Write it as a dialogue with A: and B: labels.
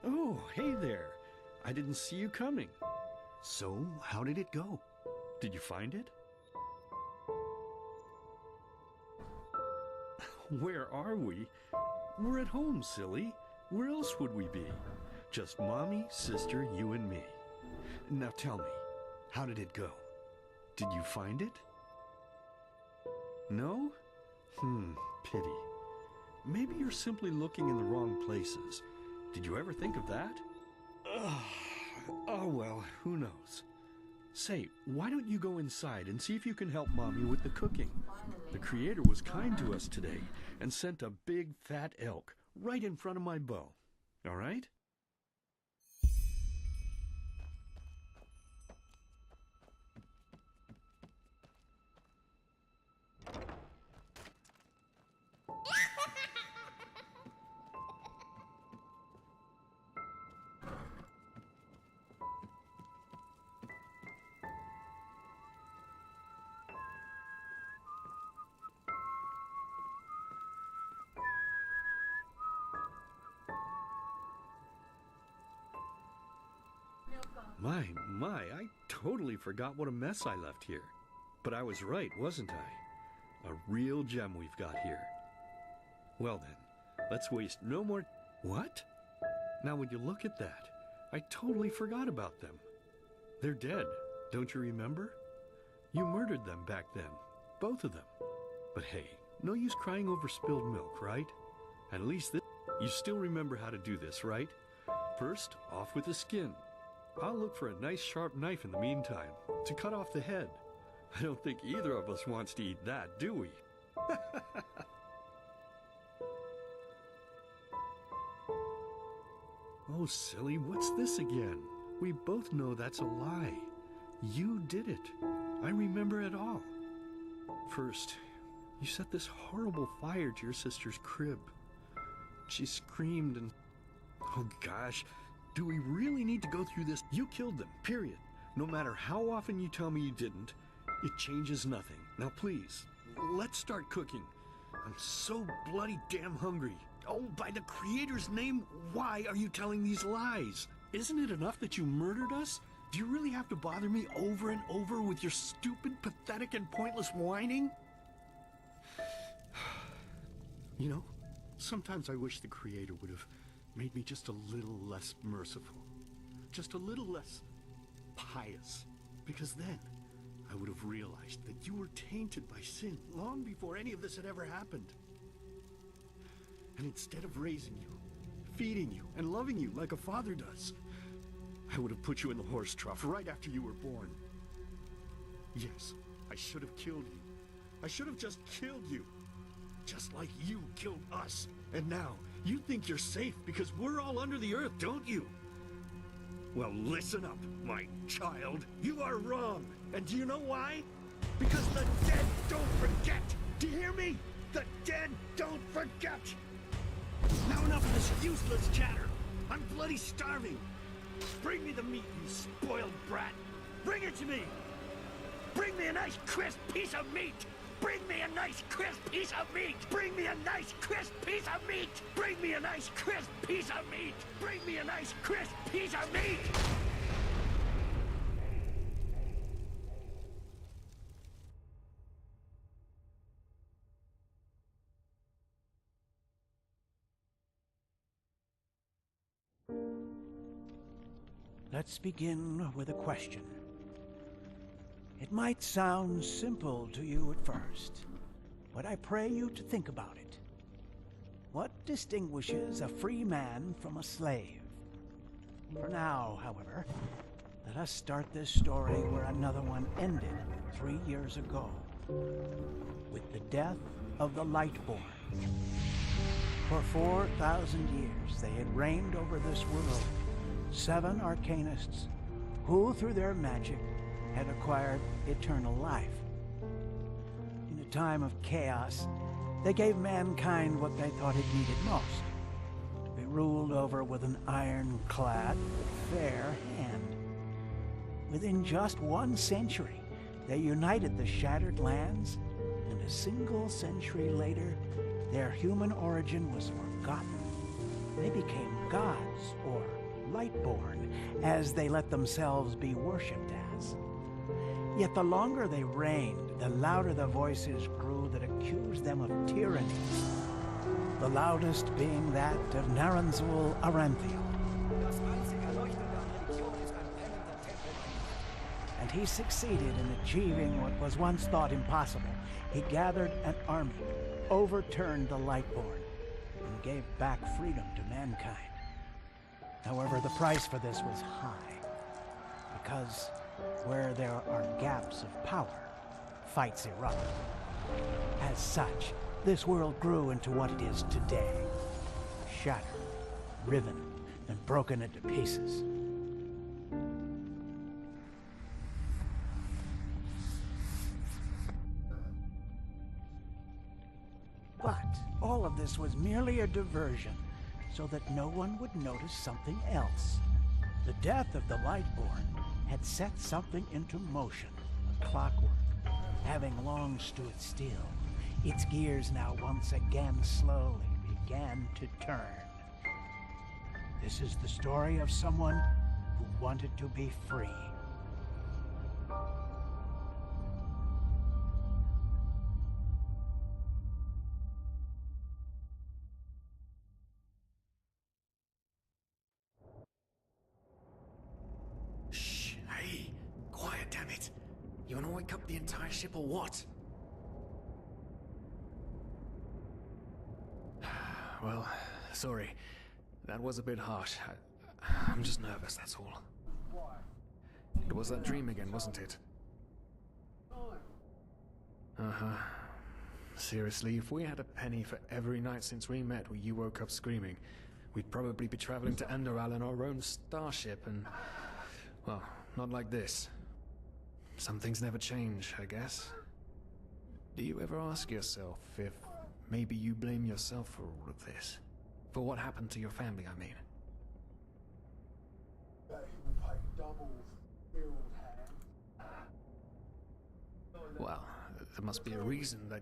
A: Oh, hey there. I didn't see you coming.
B: So, how did it go?
A: Did you find it? Where are we? We're at home, silly. Where else would we be? Just Mommy, sister, you and me. Now tell me, how did it go? Did you find it? No? Pity. Maybe you're simply looking in the wrong places. Did you ever think of that? Oh, well, who knows? Say, why don't you go inside and see if you can help Mommy with the cooking? The Creator was kind to us today and sent a big fat elk right in front of my bow. All right? My, I totally forgot what a mess I left here. But I was right, wasn't I? A real gem we've got here. Well then, let's waste no more... What? Now would you look at that? I totally forgot about them. They're dead, don't you remember? You murdered them back then, both of them. But hey, no use crying over spilled milk, right? At least this... You still remember how to do this, right? First, off with the skin. I'll look for a nice sharp knife in the meantime, to cut off the head. I don't think either of us wants to eat that, do we? Oh, silly, what's this again? We both know that's a lie. You did it. I remember it all. First, you set this horrible fire to your sister's crib. She screamed and... Oh gosh, do we really need to go through this? You killed them, period. No matter how often you tell me you didn't, it changes nothing. Now please, let's start cooking. I'm so bloody damn hungry. Oh, by the Creator's name, why are you telling these lies? Isn't it enough that you murdered us? Do you really have to bother me over and over with your stupid, pathetic, and pointless whining? You know, sometimes I wish the Creator would have made me just a little less merciful. Just a little less pious. Because then I would have realized that you were tainted by sin long before any of this had ever happened. And instead of raising you, feeding you, and loving you like a father does, I would have put you in the horse trough right after you were born. Yes, I should have killed you. I should have just killed you. Just like you killed us. And now, you think you're safe because we're all under the earth, don't you? Well, listen up, my child. You are wrong. And do you know why? Because the dead don't forget. Do you hear me? The dead don't forget. Now enough of this useless chatter. I'm bloody starving. Bring me the meat, you spoiled brat. Bring it to me. Bring me a nice crisp piece of meat. Bring me a nice crisp piece of meat! Bring me a nice crisp piece of meat! Bring me a nice crisp piece of meat! Bring me a nice crisp piece of meat!
C: Let's begin with a question. It might sound simple to you at first, but I pray you to think about it. What distinguishes a free man from a slave? For now, however, let us start this story where another one ended 3 years ago, with the death of the Lightborn. For 4,000 years they had reigned over this world, 7 arcanists who, through their magic, had acquired eternal life. In a time of chaos, they gave mankind what they thought it needed most, to be ruled over with an ironclad, fair hand. Within just 1 century, they united the shattered lands, and a single century later, their human origin was forgotten. They became gods, or Lightborn, as they let themselves be worshipped as. Yet the longer they reigned, the louder the voices grew that accused them of tyranny, the loudest being that of Naranzul Aranthio. And he succeeded in achieving what was once thought impossible. He gathered an army, overturned the Lightborn, and gave back freedom to mankind. However, the price for this was high, because where there are gaps of power, fights erupt. As such, this world grew into what it is today, shattered, riven, and broken into pieces. But all of this was merely a diversion, so that no one would notice something else. The death of the Lightborn had set something into motion, a clockwork. Having long stood still, its gears now once again slowly began to turn. This is the story of someone who wanted to be free.
D: Shh, hey, quiet, damn it. You wanna wake up the entire ship or what? Well, sorry. That was a bit harsh. I'm just nervous, that's all. It was that dream again, wasn't it? Uh-huh. Seriously, if we had a penny for every night since we met where you woke up screaming, we'd probably be traveling to Enderal in our own starship and... well, not like this. Some things never change, I guess. Do you ever ask yourself if maybe you blame yourself for all of this? For what happened to your family, I mean? Well, there must be a reason that